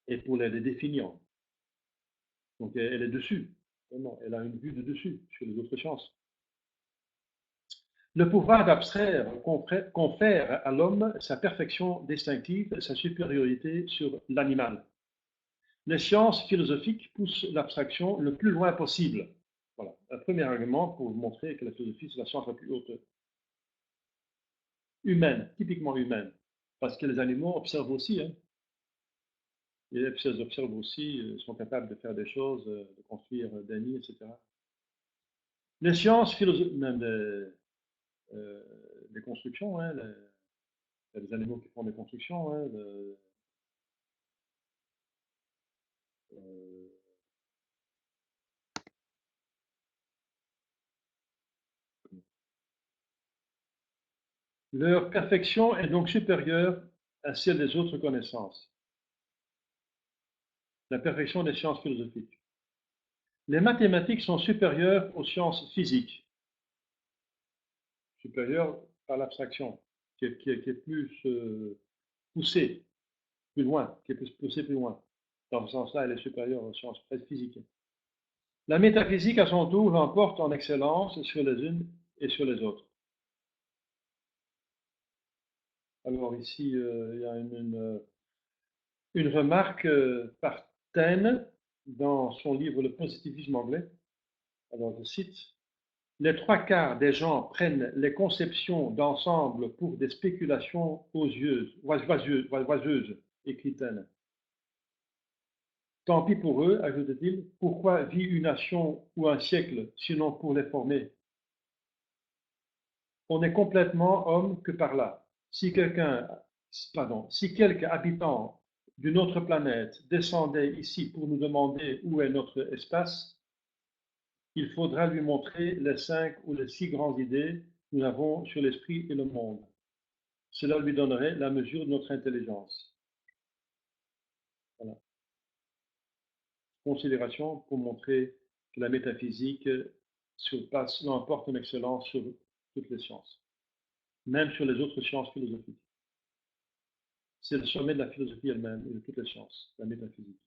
et pour les définir. Donc elle est dessus, vraiment, elle a une vue de dessus sur les autres sciences. Le pouvoir d'abstraire confère à l'homme sa perfection distinctive, sa supériorité sur l'animal. Les sciences philosophiques poussent l'abstraction le plus loin possible. Voilà, un premier argument pour montrer que la philosophie, c'est la science la plus haute. Humaine, typiquement humaine. Parce que les animaux observent aussi, hein. Et ils observent aussi, sont capables de faire des choses, de construire des nids, etc. Les sciences philosophiques, même des constructions, hein, il y a des animaux qui font des constructions, hein, euh, leur perfection est donc supérieure à celle des autres connaissances. La perfection des sciences philosophiques. Les mathématiques sont supérieures aux sciences physiques, supérieures par l'abstraction, qui est plus poussée, plus loin, qui est plus poussée plus loin. Dans ce sens-là, elle est supérieure aux sciences physiques. La métaphysique, à son tour, l'emporte en excellence sur les unes et sur les autres. Alors ici, il y a une remarque par Taine dans son livre Le positivisme anglais. Alors je cite: les trois quarts des gens prennent les conceptions d'ensemble pour des spéculations oiseuses, écrit Taine. Tant pis pour eux, ajoute-t-il, pourquoi vit une nation ou un siècle, sinon pour les former? On n'est complètement homme que par là. Si quelque habitant d'une autre planète descendait ici pour nous demander où est notre espace, il faudra lui montrer les 5 ou les 6 grandes idées que nous avons sur l'esprit et le monde. Cela lui donnerait la mesure de notre intelligence. Voilà. Considération pour montrer que la métaphysique l'emporte en excellence sur toutes les sciences, même sur les autres sciences philosophiques. C'est le sommet de la philosophie elle-même et de toutes les sciences, la métaphysique.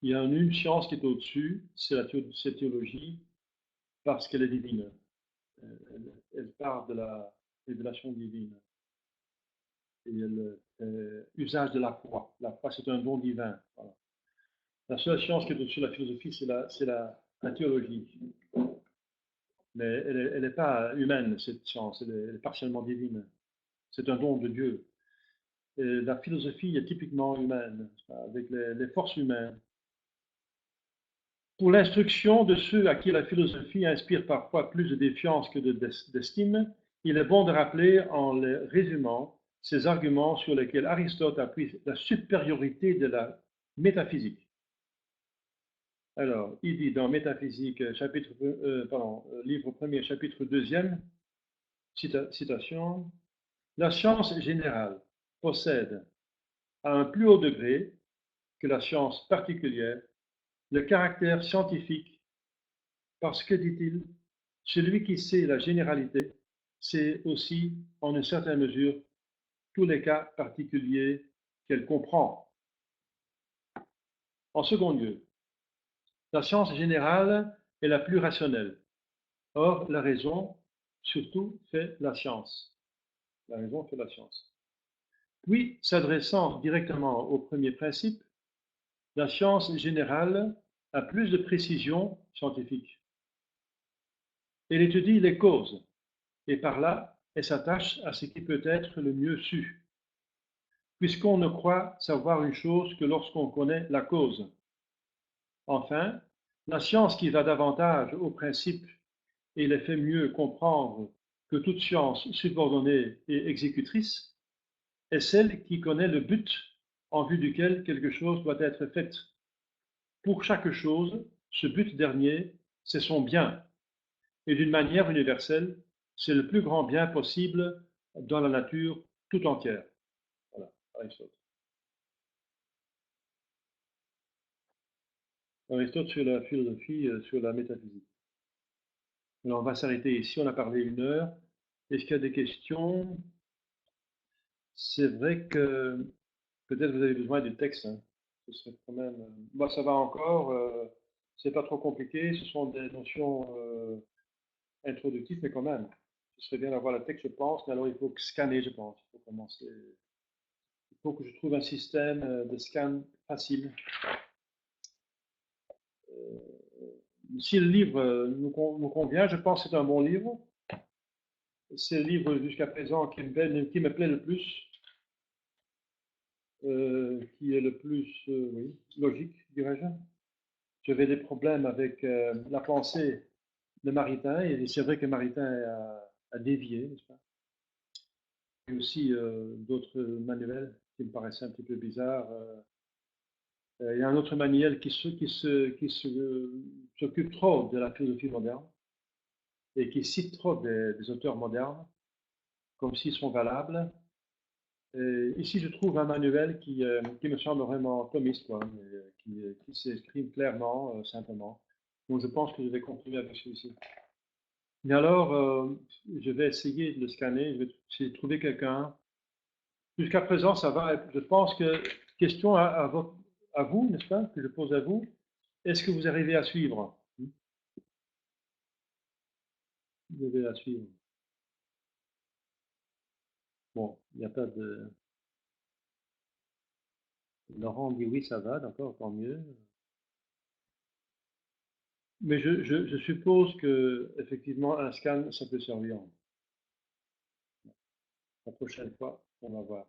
Il y a une science qui est au-dessus, c'est la théologie, parce qu'elle est divine. Elle part de la révélation divine. Et usage de la foi. La foi, c'est un don divin. Voilà. La seule science qui est au-dessus de la philosophie, c'est la théologie. Mais elle n'est pas humaine, cette science, elle est partiellement divine. C'est un don de Dieu. Et la philosophie est typiquement humaine, avec les forces humaines. Pour l'instruction de ceux à qui la philosophie inspire parfois plus de défiance que d'estime, il est bon de rappeler en les résumant ces arguments sur lesquels Aristote appuie la supériorité de la métaphysique. Alors, il dit dans Métaphysique, livre 1er, chapitre 2e, citation, la science générale possède à un plus haut degré que la science particulière le caractère scientifique parce que, dit-il, celui qui sait la généralité sait aussi, en une certaine mesure, tous les cas particuliers qu'elle comprend. En second lieu, la science générale est la plus rationnelle. Or, la raison, surtout, fait la science. La raison fait la science. Puis, s'adressant directement au premier principe, la science générale a plus de précision scientifique. Elle étudie les causes, et par là, elle s'attache à ce qui peut être le mieux su, puisqu'on ne croit savoir une chose que lorsqu'on connaît la cause. Enfin, la science qui va davantage aux principes et les fait mieux comprendre que toute science subordonnée et exécutrice est celle qui connaît le but en vue duquel quelque chose doit être fait. Pour chaque chose, ce but dernier, c'est son bien, et d'une manière universelle, c'est le plus grand bien possible dans la nature tout entière. Voilà, Aristote. Aristote sur la philosophie, sur la métaphysique. Alors on va s'arrêter ici, on a parlé 1 heure. Est-ce qu'il y a des questions? C'est vrai que peut-être vous avez besoin du texte, hein. Ce serait quand même. Moi, ça va encore. C'est pas trop compliqué. Ce sont des notions introductives, mais quand même. Ce serait bien d'avoir le texte, je pense. Mais alors, il faut scanner, je pense. Il faut commencer. Il faut que je trouve un système de scan facile. Si le livre nous convient, je pense que c'est un bon livre. C'est le livre jusqu'à présent qui me plaît le plus, qui est le plus oui, logique, dirais-je. J'avais des problèmes avec la pensée de Maritain, et c'est vrai que Maritain a dévié, n'est-ce pas? Et aussi d'autres manuels qui me paraissaient un petit peu bizarres. Il y a un autre manuel qui s'occupe trop de la philosophie moderne et qui cite trop des auteurs modernes, comme s'ils sont valables. Et ici, je trouve un manuel qui me semble vraiment thomiste, quoi, qui s'exprime clairement, simplement. Donc, je pense que je vais continuer avec celui-ci. Et alors, je vais essayer de le scanner, je vais essayer de trouver quelqu'un. Jusqu'à présent, ça va. Je pense que, question à vous, n'est-ce pas, que je pose à vous, est-ce que vous arrivez à suivre? Vous arrivez à suivre. Bon, il n'y a pas de. Laurent dit oui, ça va, d'accord, tant mieux. Mais je suppose que effectivement un scan, ça peut servir. La prochaine fois, on va voir.